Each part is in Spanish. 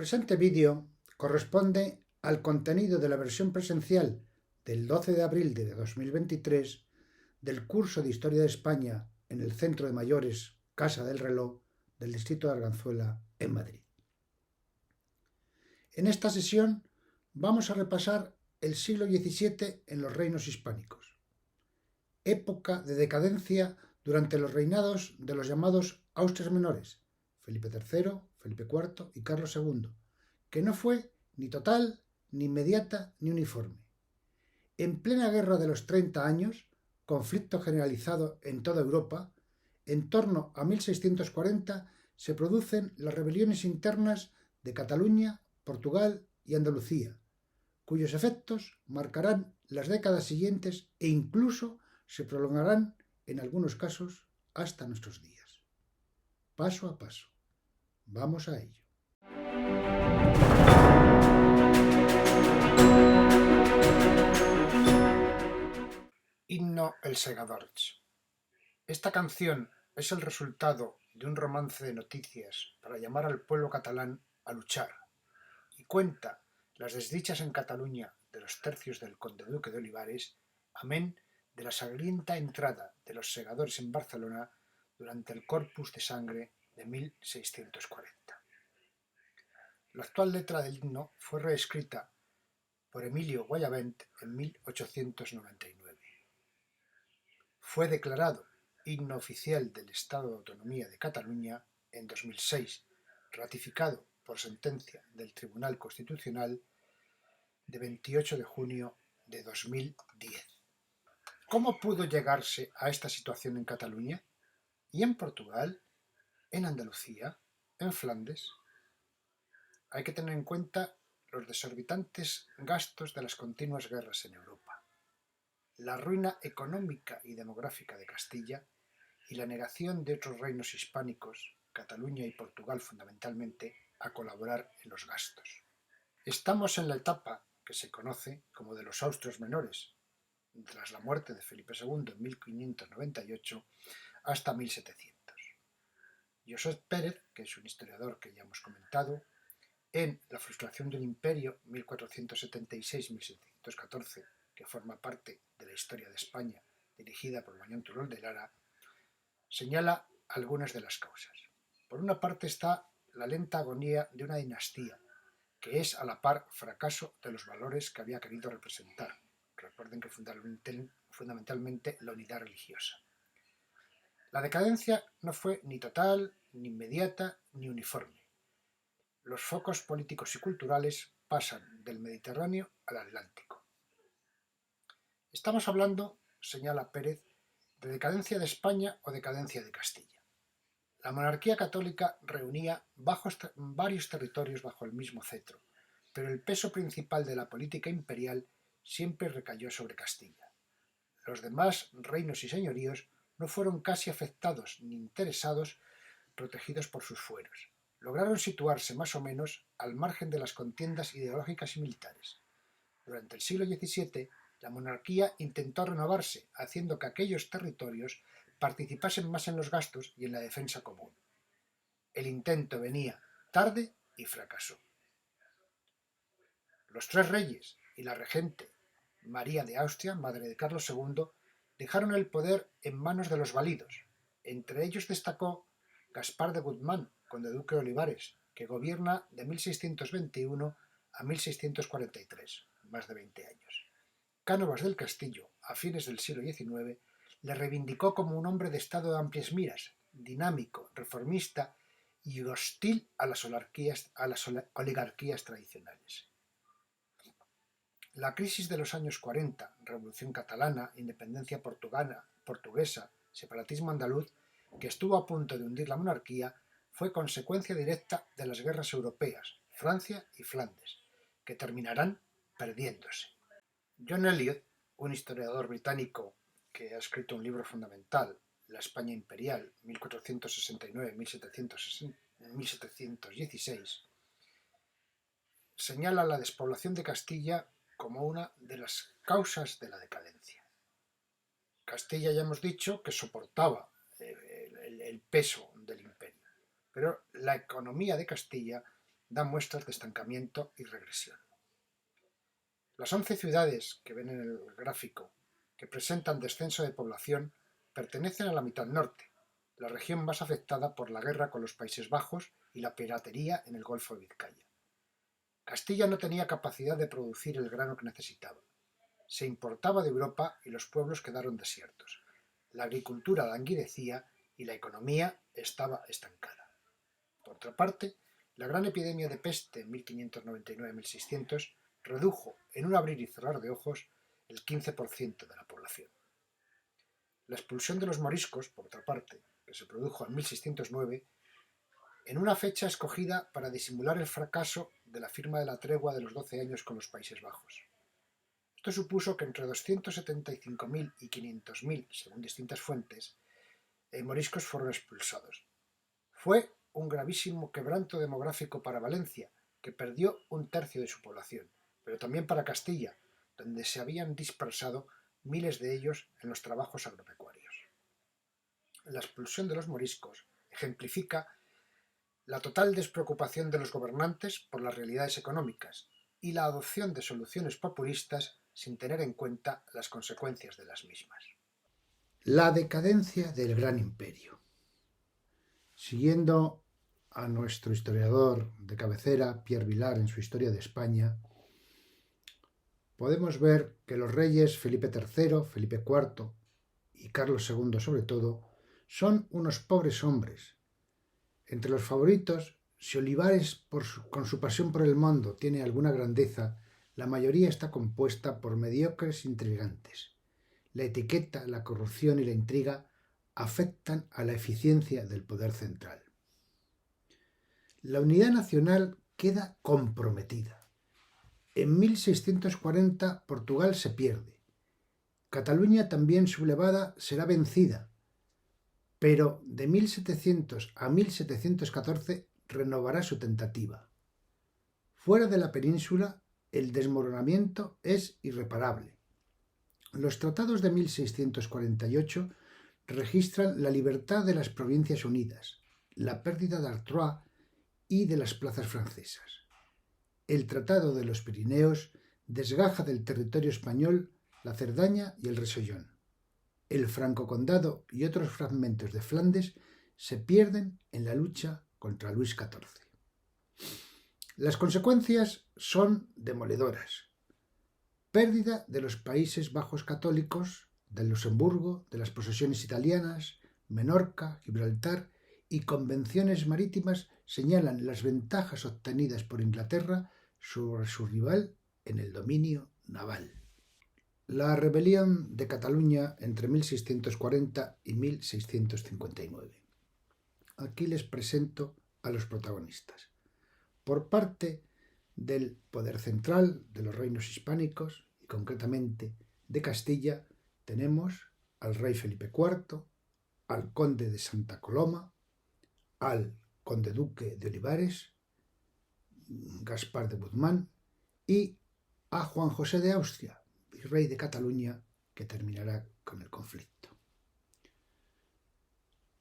presente vídeo corresponde al contenido de la versión presencial del 12 de abril de 2023 del curso de Historia de España en el Centro de Mayores Casa del Reloj del Distrito de Arganzuela, en Madrid. En esta sesión vamos a repasar el siglo XVII en los reinos hispánicos, época de decadencia durante los reinados de los llamados Austrias menores, Felipe III, Felipe IV y Carlos II, que no fue ni total, ni inmediata, ni uniforme. En plena guerra de los 30 años, conflicto generalizado en toda Europa, en torno a 1640 se producen las rebeliones internas de Cataluña, Portugal y Andalucía, cuyos efectos marcarán las décadas siguientes e incluso se prolongarán, en algunos casos, hasta nuestros días. Paso a paso. Vamos a ello. Himno El Segador. Esta canción es el resultado de un romance de noticias para llamar al pueblo catalán a luchar, y cuenta las desdichas en Cataluña de los tercios del conde duque de Olivares, amén de la sangrienta entrada de los segadores en Barcelona durante el Corpus de Sangre de 1640. La actual letra del himno fue reescrita por Emilio Guayavent en 1899. Fue declarado himno oficial del Estado de Autonomía de Cataluña en 2006, ratificado por sentencia del Tribunal Constitucional de 28 de junio de 2010. ¿Cómo pudo llegarse a esta situación en Cataluña? ¿Y en Portugal? ¿En Andalucía? ¿En Flandes? Hay que tener en cuenta los desorbitantes gastos de las continuas guerras en Europa, la ruina económica y demográfica de Castilla y la negación de otros reinos hispánicos, Cataluña y Portugal fundamentalmente, a colaborar en los gastos. Estamos en la etapa que se conoce como de los Austrias menores, tras la muerte de Felipe II en 1598 hasta 1700. Josep Pérez, que es un historiador que ya hemos comentado, en La frustración del imperio 1476-1714, que forma parte de la historia de España dirigida por Mañón Turol de Lara, señala algunas de las causas. Por una parte está la lenta agonía de una dinastía, que es a la par fracaso de los valores que había querido representar. Recuerden que fundamentalmente la unidad religiosa. La decadencia no fue ni total, ni inmediata, ni uniforme. Los focos políticos y culturales pasan del Mediterráneo al Atlántico. Estamos hablando, señala Pérez, de decadencia de España o decadencia de Castilla. La monarquía católica reunía varios territorios bajo el mismo cetro, pero el peso principal de la política imperial siempre recayó sobre Castilla. Los demás reinos y señoríos no fueron casi afectados ni interesados, protegidos por sus fueros. Lograron situarse más o menos al margen de las contiendas ideológicas y militares. Durante el siglo XVII, la monarquía intentó renovarse, haciendo que aquellos territorios participasen más en los gastos y en la defensa común. El intento venía tarde y fracasó. Los tres reyes y la regente María de Austria, madre de Carlos II, dejaron el poder en manos de los validos. Entre ellos destacó Gaspar de Guzmán, conde duque de Olivares, que gobierna de 1621 a 1643, más de 20 años. Cánovas del Castillo, a fines del siglo XIX, le reivindicó como un hombre de estado de amplias miras, dinámico, reformista y hostil a las oligarquías tradicionales. La crisis de los años 40, Revolución Catalana, independencia portuguesa, separatismo andaluz, que estuvo a punto de hundir la monarquía, fue consecuencia directa de las guerras europeas, Francia y Flandes, que terminarán perdiéndose. John Eliot, un historiador británico que ha escrito un libro fundamental, La España Imperial, 1469-1716, señala la despoblación de Castilla como una de las causas de la decadencia. Castilla, ya hemos dicho, que soportaba el peso del imperio, pero la economía de Castilla da muestras de estancamiento y regresión. Las 11 ciudades que ven en el gráfico, que presentan descenso de población, pertenecen a la mitad norte, la región más afectada por la guerra con los Países Bajos y la piratería en el Golfo de Vizcaya. Castilla no tenía capacidad de producir el grano que necesitaba. Se importaba de Europa y los pueblos quedaron desiertos. La agricultura languidecía y la economía estaba estancada. Por otra parte, la gran epidemia de peste en 1599-1600 redujo en un abrir y cerrar de ojos el 15% de la población. La expulsión de los moriscos, por otra parte, que se produjo en 1609, en una fecha escogida para disimular el fracaso de la firma de la tregua de los 12 años con los Países Bajos. Esto supuso que entre 275.000 y 500.000, según distintas fuentes, moriscos fueron expulsados. Fue un gravísimo quebranto demográfico para Valencia, que perdió un tercio de su población, pero también para Castilla, donde se habían dispersado miles de ellos en los trabajos agropecuarios. La expulsión de los moriscos ejemplifica la total despreocupación de los gobernantes por las realidades económicas y la adopción de soluciones populistas sin tener en cuenta las consecuencias de las mismas. La decadencia del gran imperio. Siguiendo a nuestro historiador de cabecera, Pierre Vilar, en su Historia de España, podemos ver que los reyes Felipe III, Felipe IV y Carlos II sobre todo, son unos pobres hombres. Entre los favoritos, si Olivares, con su pasión por el mundo, tiene alguna grandeza, la mayoría está compuesta por mediocres intrigantes. La etiqueta, la corrupción y la intriga afectan a la eficiencia del poder central. La unidad nacional queda comprometida. En 1640 Portugal se pierde. Cataluña, también sublevada, será vencida, pero de 1700 a 1714 renovará su tentativa. Fuera de la península, el desmoronamiento es irreparable. Los tratados de 1648 registran la libertad de las Provincias Unidas, la pérdida de Artois y de las plazas francesas. El Tratado de los Pirineos desgaja del territorio español la Cerdaña y el Rosellón. El Franco Condado y otros fragmentos de Flandes se pierden en la lucha contra Luis XIV. Las consecuencias son demoledoras. Pérdida de los Países Bajos católicos, del Luxemburgo, de las posesiones italianas, Menorca, Gibraltar y convenciones marítimas señalan las ventajas obtenidas por Inglaterra sobre su rival en el dominio naval. La rebelión de Cataluña entre 1640 y 1659. Aquí les presento a los protagonistas. Por parte del poder central de los reinos hispánicos, y concretamente de Castilla, tenemos al rey Felipe IV, al conde de Santa Coloma, al conde duque de Olivares, Gaspar de Guzmán, y a Juan José de Austria, virrey de Cataluña, que terminará con el conflicto.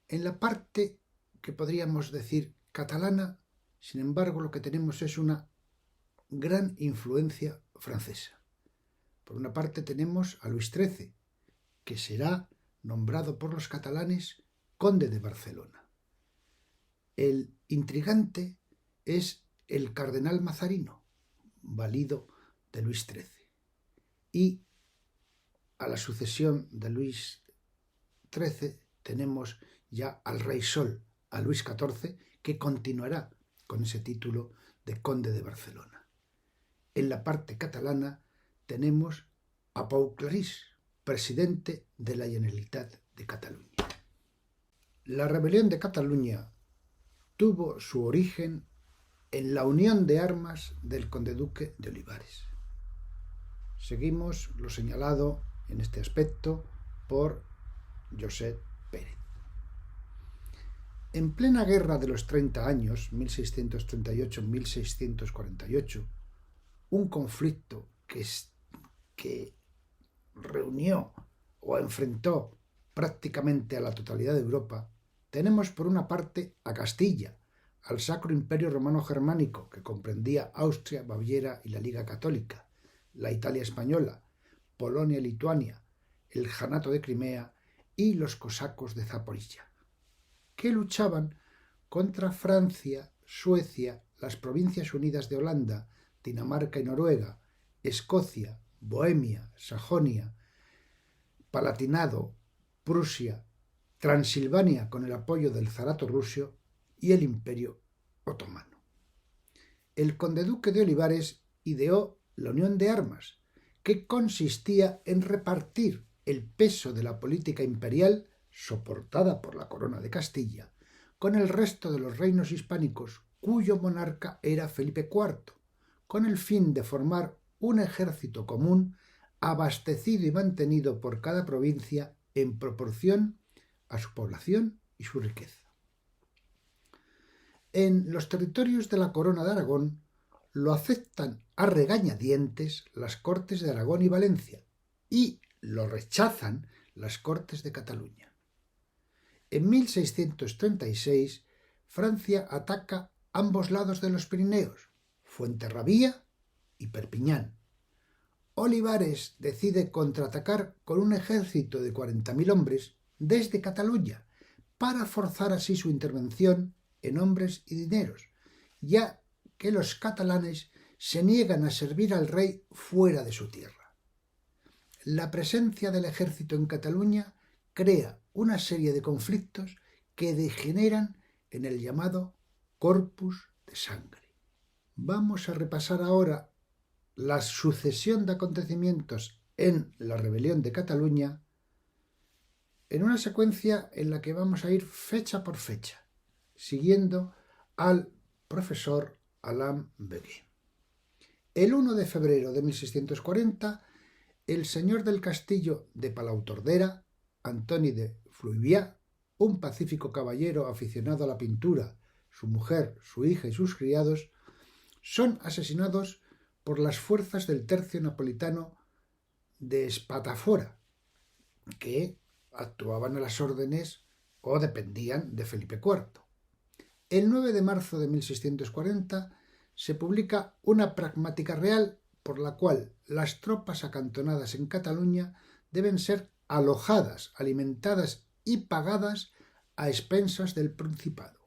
En la parte que podríamos decir catalana, sin embargo, lo que tenemos es una gran influencia francesa. Por una parte tenemos a Luis XIII, que será nombrado por los catalanes conde de Barcelona. El intrigante es el cardenal Mazarino, valido de Luis XIII. Y a la sucesión de Luis XIII tenemos ya al rey Sol, a Luis XIV, que continuará con ese título de conde de Barcelona. En la parte catalana tenemos a Pau Clarís, presidente de la Generalitat de Cataluña. La rebelión de Cataluña tuvo su origen en la unión de armas del conde-duque de Olivares. Seguimos lo señalado en este aspecto por Josep Pérez. En plena guerra de los 30 años, 1638-1648, un conflicto que reunió o enfrentó prácticamente a la totalidad de Europa, tenemos por una parte a Castilla, al Sacro Imperio Romano Germánico, que comprendía Austria, Baviera y la Liga Católica, la Italia española, Polonia y Lituania, el Janato de Crimea y los cosacos de Zaporilla, que luchaban contra Francia, Suecia, las Provincias Unidas de Holanda, Dinamarca y Noruega, Escocia, Bohemia, Sajonia, Palatinado, Prusia, Transilvania con el apoyo del zarato ruso y el Imperio Otomano. El conde-duque de Olivares ideó la Unión de Armas, que consistía en repartir el peso de la política imperial, soportada por la corona de Castilla, con el resto de los reinos hispánicos cuyo monarca era Felipe IV, con el fin de formar un ejército común abastecido y mantenido por cada provincia en proporción a su población y su riqueza. En los territorios de la Corona de Aragón lo aceptan a regañadientes las Cortes de Aragón y Valencia y lo rechazan las Cortes de Cataluña. En 1636 Francia ataca ambos lados de los Pirineos, Fuenterrabía y Perpiñán. Olivares decide contraatacar con un ejército de 40.000 hombres desde Cataluña para forzar así su intervención en hombres y dineros, ya que los catalanes se niegan a servir al rey fuera de su tierra. La presencia del ejército en Cataluña crea una serie de conflictos que degeneran en el llamado Corpus de Sangre. Vamos a repasar ahora la sucesión de acontecimientos en la rebelión de Cataluña en una secuencia en la que vamos a ir fecha por fecha, siguiendo al profesor Alain Beguet. El 1 de febrero de 1640, el señor del castillo de Palautordera, Antoni de Fluvià, un pacífico caballero aficionado a la pintura, su mujer, su hija y sus criados, son asesinados por las fuerzas del tercio napolitano de Spatafora, que actuaban a las órdenes o dependían de Felipe IV. El 9 de marzo de 1640 se publica una pragmática real por la cual las tropas acantonadas en Cataluña deben ser alojadas, alimentadas y pagadas a expensas del Principado.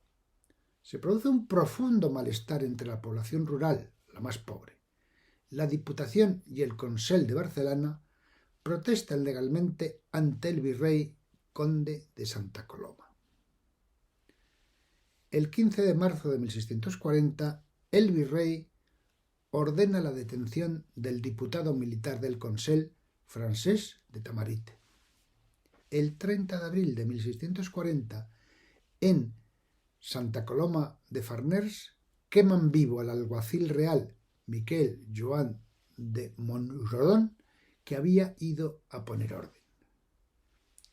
Se produce un profundo malestar entre la población rural, la más pobre. La Diputación y el Consell de Barcelona protestan legalmente ante el virrey conde de Santa Coloma. El 15 de marzo de 1640, el virrey ordena la detención del diputado militar del Consell, Francesc de Tamarit. El 30 de abril de 1640, en Santa Coloma de Farners, queman vivo al alguacil real Miquel Joan de Monrodon, que había ido a poner orden.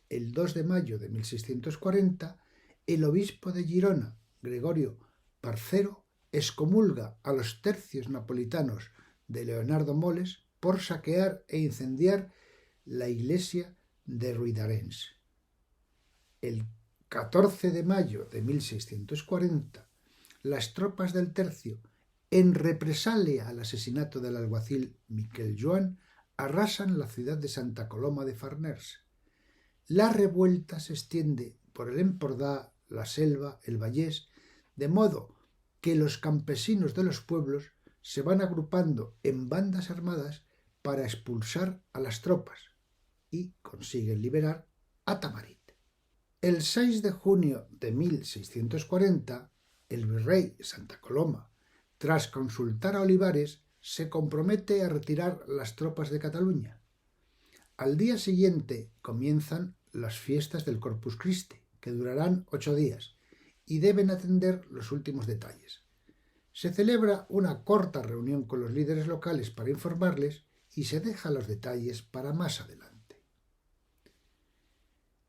El 2 de mayo de 1640, el obispo de Girona, Gregorio Parcero, excomulga a los tercios napolitanos de Leonardo Moles por saquear e incendiar la iglesia de Ruidarense. El 14 de mayo de 1640, las tropas del tercio, en represalia al asesinato del alguacil Miquel Joan, arrasan la ciudad de Santa Coloma de Farners. La revuelta se extiende por el Empordà, la Selva, el Vallès, de modo que los campesinos de los pueblos se van agrupando en bandas armadas para expulsar a las tropas y consiguen liberar a Tamarit. El 6 de junio de 1640, el virrey Santa Coloma, tras consultar a Olivares, se compromete a retirar las tropas de Cataluña. Al día siguiente comienzan las fiestas del Corpus Christi, que durarán 8 días, y deben atender los últimos detalles. Se celebra una corta reunión con los líderes locales para informarles y se deja los detalles para más adelante.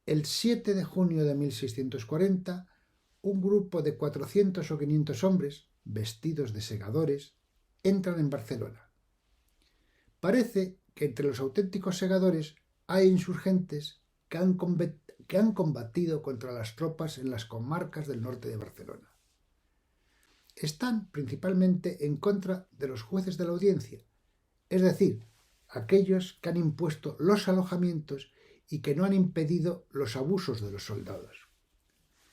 El 7 de junio de 1640, un grupo de 400 o 500 hombres, vestidos de segadores, entran en Barcelona. Parece que entre los auténticos segadores hay insurgentes que han combatido contra las tropas en las comarcas del norte de Barcelona. están principalmente en contra de los jueces de la audiencia, es decir, aquellos que han impuesto los alojamientos y que no han impedido los abusos de los soldados.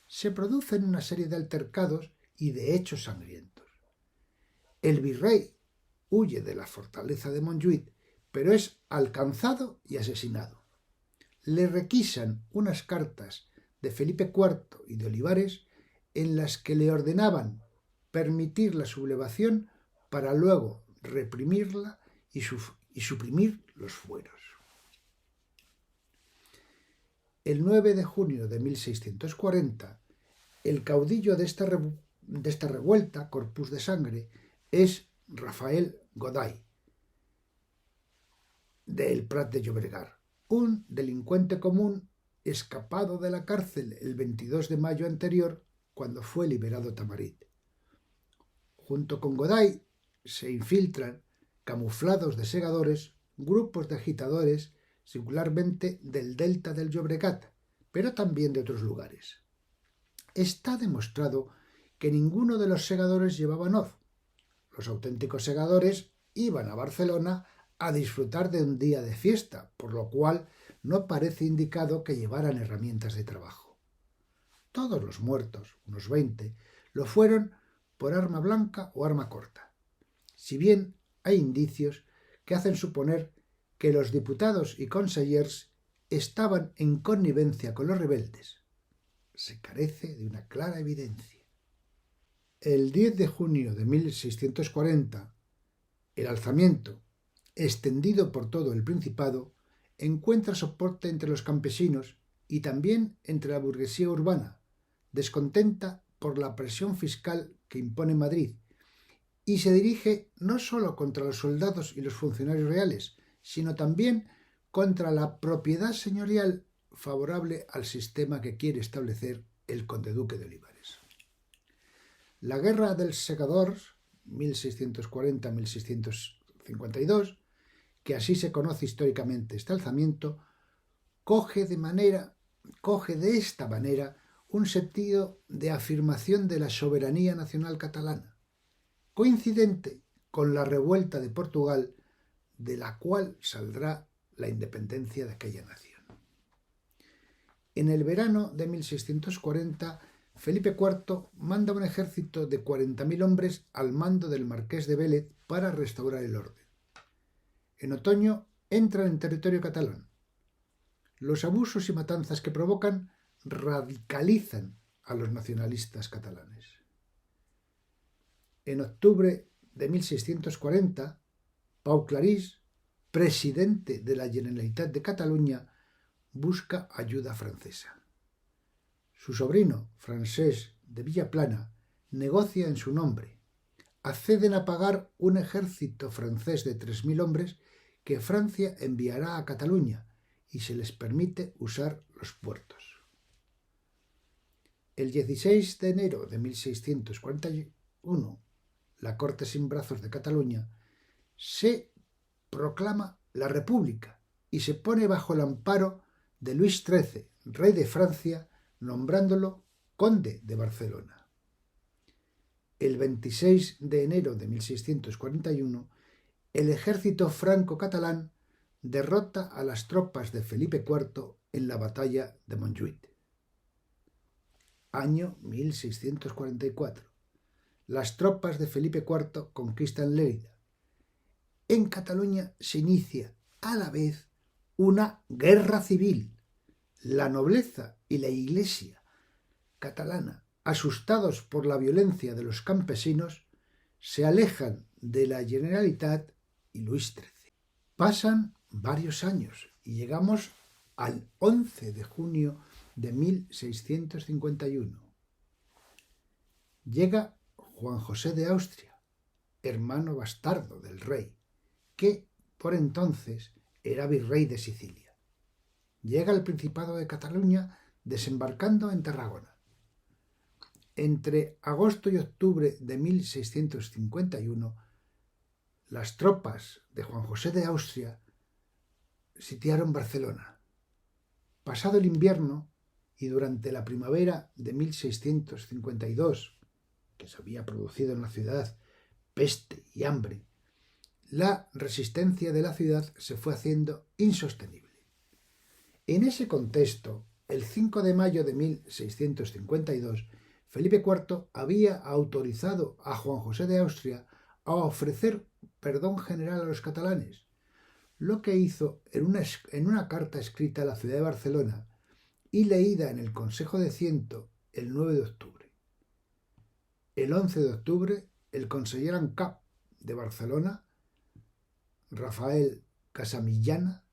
Se producen una serie de altercados y de hechos sangrientos. El virrey huye de la fortaleza de Montjuïc, pero es alcanzado y asesinado. Le requisan unas cartas de Felipe IV y de Olivares en las que le ordenaban permitir la sublevación para luego reprimirla y suprimir los fueros. El 9 de junio de 1640, el caudillo de esta revuelta, Corpus de Sangre, es Rafael Goday, del Prat de Llobregat, un delincuente común escapado de la cárcel el 22 de mayo anterior, cuando fue liberado Tamarit. Junto con Goday se infiltran, camuflados de segadores, grupos de agitadores, singularmente del delta del Llobregat, pero también de otros lugares. Está demostrado que ninguno de los segadores llevaba hoz. Los auténticos segadores iban a Barcelona a disfrutar de un día de fiesta, por lo cual no parece indicado que llevaran herramientas de trabajo. Todos los muertos, unos 20, lo fueron por arma blanca o arma corta, si bien hay indicios que hacen suponer que los diputados y consellers estaban en connivencia con los rebeldes. Se carece de una clara evidencia. El 10 de junio de 1640, el alzamiento, extendido por todo el Principado, encuentra soporte entre los campesinos y también entre la burguesía urbana, descontenta por la presión fiscal que impone Madrid, y se dirige no solo contra los soldados y los funcionarios reales, sino también contra la propiedad señorial favorable al sistema que quiere establecer el conde-duque de Olivares. La Guerra dels Segadors, 1640-1652, que así se conoce históricamente este alzamiento, coge de esta manera un sentido de afirmación de la soberanía nacional catalana, coincidente con la revuelta de Portugal, de la cual saldrá la independencia de aquella nación. En el verano de 1640, Felipe IV manda un ejército de 40.000 hombres al mando del marqués de Vélez para restaurar el orden. En otoño entran en territorio catalán. Los abusos y matanzas que provocan radicalizan a los nacionalistas catalanes. En octubre de 1640, Pau Clarís, presidente de la Generalitat de Cataluña, busca ayuda francesa. Su sobrino, Francesc de Villaplana, negocia en su nombre. Acceden a pagar un ejército francés de 3.000 hombres que Francia enviará a Cataluña y se les permite usar los puertos. El 16 de enero de 1641, la Corte sin brazos de Cataluña se proclama la República y se pone bajo el amparo de Luis XIII, rey de Francia, nombrándolo conde de Barcelona. El 26 de enero de 1641, el ejército franco-catalán derrota a las tropas de Felipe IV en la batalla de Montjuïc. Año 1644. Las tropas de Felipe IV conquistan Lérida. En Cataluña se inicia a la vez una guerra civil. La nobleza y la Iglesia catalana, asustados por la violencia de los campesinos, se alejan de la Generalitat y Luis XIII. Pasan varios años y llegamos al 11 de junio de 1651. Llega Juan José de Austria, hermano bastardo del rey, que por entonces era virrey de Sicilia. Llega al Principado de Cataluña desembarcando en Tarragona. Entre agosto y octubre de 1651, las tropas de Juan José de Austria sitiaron Barcelona. Pasado el invierno y durante la primavera de 1652, que se había producido en la ciudad peste y hambre, la resistencia de la ciudad se fue haciendo insostenible. En ese contexto, el 5 de mayo de 1652, Felipe IV había autorizado a Juan José de Austria a ofrecer perdón general a los catalanes, lo que hizo en una carta escrita a la ciudad de Barcelona y leída en el Consejo de Ciento el 9 de octubre. El 11 de octubre, el conseller en cap de Barcelona, Rafael Casamillana,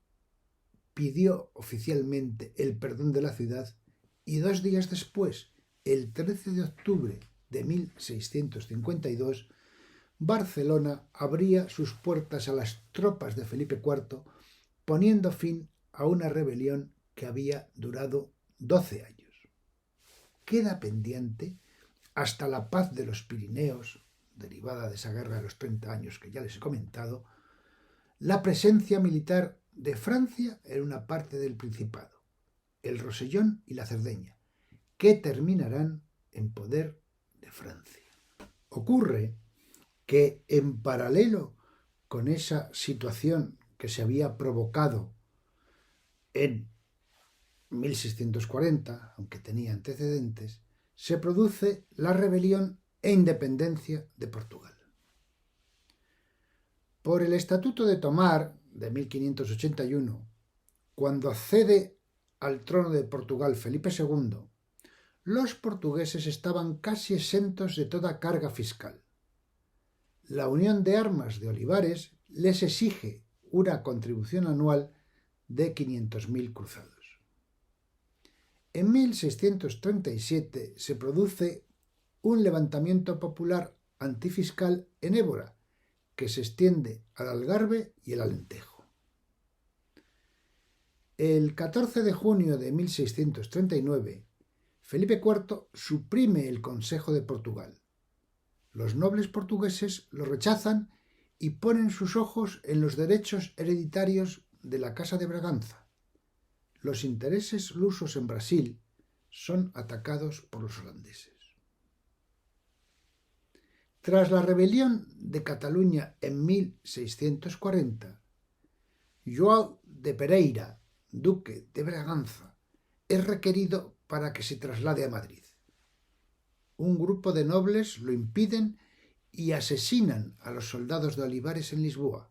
pidió oficialmente el perdón de la ciudad y 2 días después, el 13 de octubre de 1652, Barcelona abría sus puertas a las tropas de Felipe IV, poniendo fin a una rebelión que había durado 12 años. Queda pendiente, hasta la paz de los Pirineos, derivada de esa guerra de los 30 años que ya les he comentado, la presencia militar de Francia en una parte del Principado, el Rosellón y la Cerdeña, que terminarán en poder de Francia. Ocurre que en paralelo con esa situación que se había provocado en 1640, aunque tenía antecedentes, se produce la rebelión e independencia de Portugal. Por el Estatuto de Tomar de 1581, cuando accede al trono de Portugal Felipe II, los portugueses estaban casi exentos de toda carga fiscal. La Unión de Armas de Olivares les exige una contribución anual de 500.000 cruzados. En 1637 se produce un levantamiento popular antifiscal en Évora, que se extiende al Algarve y el Alentejo. El 14 de junio de 1639, Felipe IV suprime el Consejo de Portugal. Los nobles portugueses lo rechazan y ponen sus ojos en los derechos hereditarios de la Casa de Braganza. Los intereses lusos en Brasil son atacados por los holandeses. Tras la rebelión de Cataluña en 1640, João de Pereira, duque de Braganza, es requerido para que se traslade a Madrid. Un grupo de nobles lo impiden y asesinan a los soldados de Olivares en Lisboa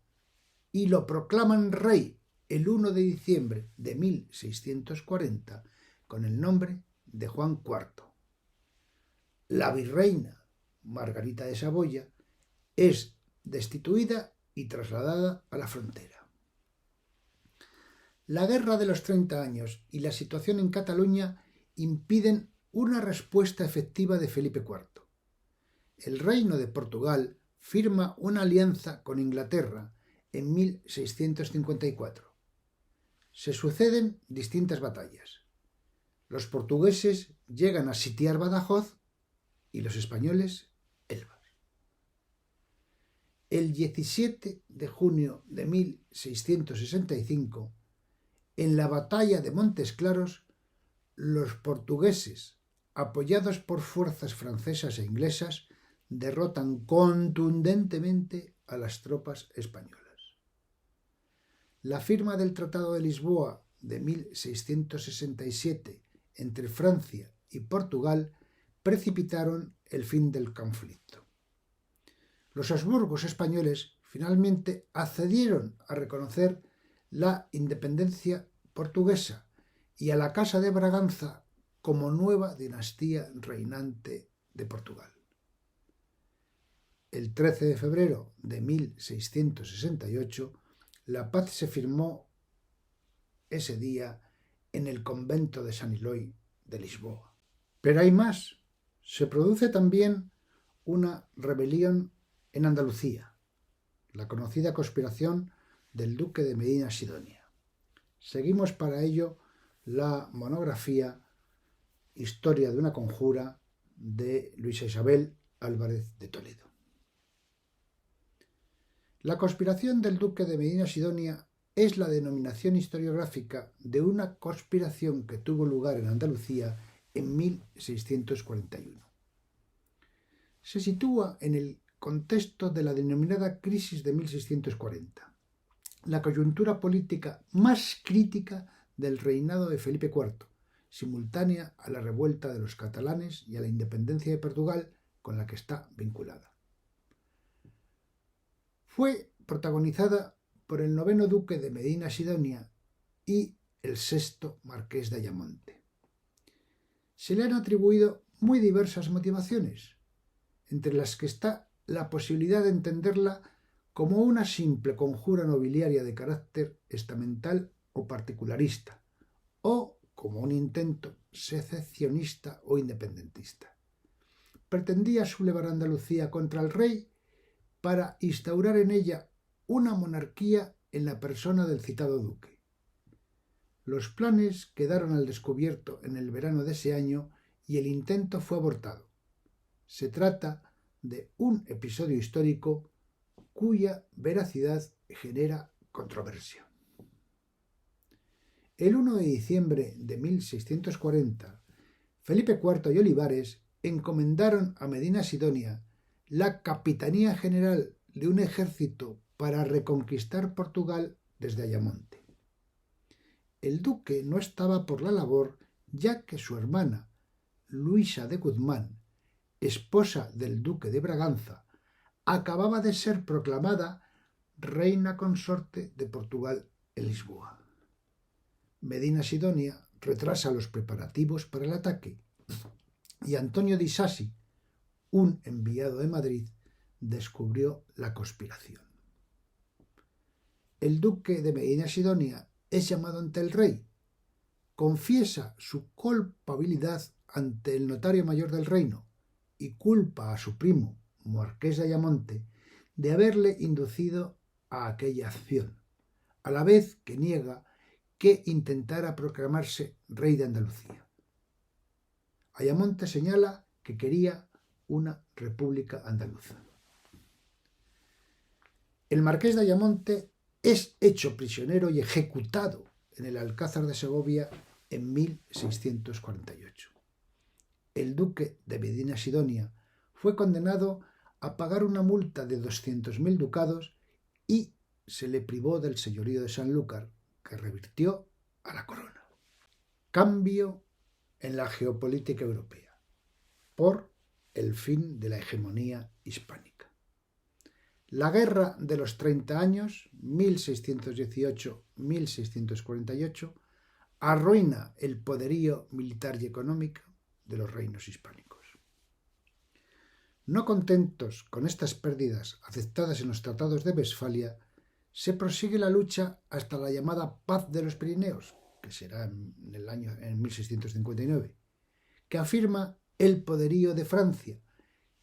y lo proclaman rey el 1 de diciembre de 1640 con el nombre de Juan IV. La virreina Margarita de Saboya es destituida y trasladada a la frontera. La Guerra de los 30 años y la situación en Cataluña impiden una respuesta efectiva de Felipe IV. El Reino de Portugal firma una alianza con Inglaterra en 1654. Se suceden distintas batallas. Los portugueses llegan a sitiar Badajoz y los españoles Elvas. El 17 de junio de 1665, en la batalla de Montes Claros, los portugueses, apoyados por fuerzas francesas e inglesas, derrotan contundentemente a las tropas españolas. La firma del Tratado de Lisboa de 1667 entre Francia y Portugal precipitaron el fin del conflicto. Los Habsburgos españoles finalmente accedieron a reconocer la independencia portuguesa y a la Casa de Braganza como nueva dinastía reinante de Portugal. El 13 de febrero de 1668, la paz se firmó ese día en el convento de San Eloy de Lisboa. Pero hay más. Se produce también una rebelión en Andalucía, la conocida conspiración del duque de Medina Sidonia. Seguimos para ello la monografía Historia de una conjura de Luisa Isabel Álvarez de Toledo. La conspiración del duque de Medina Sidonia es la denominación historiográfica de una conspiración que tuvo lugar en Andalucía en 1641. se sitúa en el contexto de la denominada crisis de 1640, la coyuntura política más crítica del reinado de Felipe IV, simultánea a la revuelta de los catalanes y a la independencia de Portugal con la que está vinculada. Fue protagonizada por el 9º duque de Medina Sidonia y el 6º marqués de Ayamonte. Se le han atribuido muy diversas motivaciones, entre las que está la posibilidad de entenderla como una simple conjura nobiliaria de carácter estamental o particularista, o como un intento secesionista o independentista. Pretendía sublevar Andalucía contra el rey para instaurar en ella una monarquía en la persona del citado duque. Los planes quedaron al descubierto en el verano de ese año y el intento fue abortado. Se trata de un episodio histórico cuya veracidad genera controversia. El 1 de diciembre de 1640, Felipe IV y Olivares encomendaron a Medina Sidonia la capitanía general de un ejército para reconquistar Portugal desde Ayamonte. El duque no estaba por la labor, ya que su hermana, Luisa de Guzmán, esposa del duque de Braganza, acababa de ser proclamada reina consorte de Portugal en Lisboa. Medina Sidonia retrasa los preparativos para el ataque y Antonio di Sassi, un enviado de Madrid, descubrió la conspiración. El duque de Medina Sidonia es llamado ante el rey, confiesa su culpabilidad ante el notario mayor del reino y culpa a su primo, marqués de Ayamonte, de haberle inducido a aquella acción, a la vez que niega que intentara proclamarse rey de Andalucía. Ayamonte señala que quería una república andaluza. El marqués de Ayamonte es hecho prisionero y ejecutado en el Alcázar de Segovia en 1648. El duque de Medina Sidonia fue condenado a pagar una multa de 200.000 ducados y se le privó del señorío de Sanlúcar, que revirtió a la corona. Cambio en la geopolítica europea por el fin de la hegemonía hispánica. La Guerra de los 30 años, 1618-1648, arruina el poderío militar y económico de los reinos hispánicos. No contentos con estas pérdidas aceptadas en los tratados de Westfalia, se prosigue la lucha hasta la llamada Paz de los Pirineos, que será en 1659, que afirma el poderío de Francia,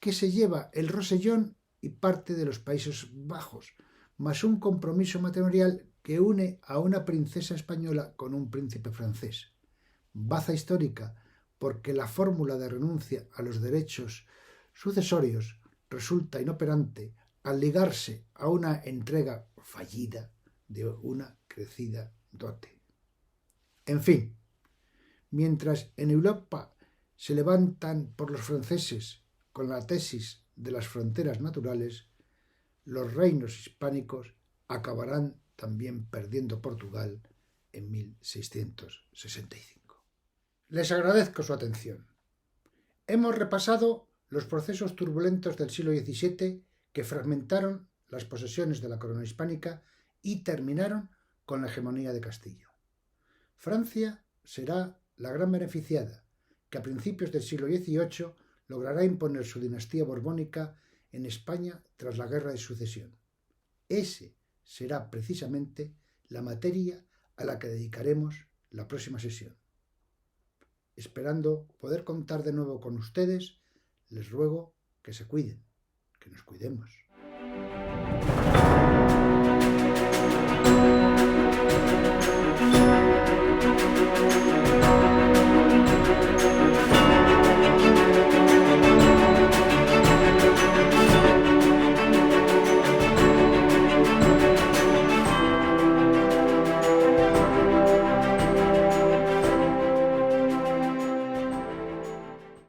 que se lleva el Rosellón y parte de los Países Bajos, más un compromiso matrimonial que une a una princesa española con un príncipe francés. Baza histórica porque la fórmula de renuncia a los derechos sucesorios resulta inoperante al ligarse a una entrega fallida de una crecida dote. En fin, mientras en Europa se levantan por los franceses con la tesis de las fronteras naturales, los reinos hispánicos acabarán también perdiendo Portugal en 1665. Les agradezco su atención. Hemos repasado los procesos turbulentos del siglo XVII que fragmentaron las posesiones de la corona hispánica y terminaron con la hegemonía de Castilla. Francia será la gran beneficiada, que a principios del siglo XVIII logrará imponer su dinastía borbónica en España tras la Guerra de Sucesión. Ese será precisamente la materia a la que dedicaremos la próxima sesión. Esperando poder contar de nuevo con ustedes, les ruego que se cuiden, que nos cuidemos.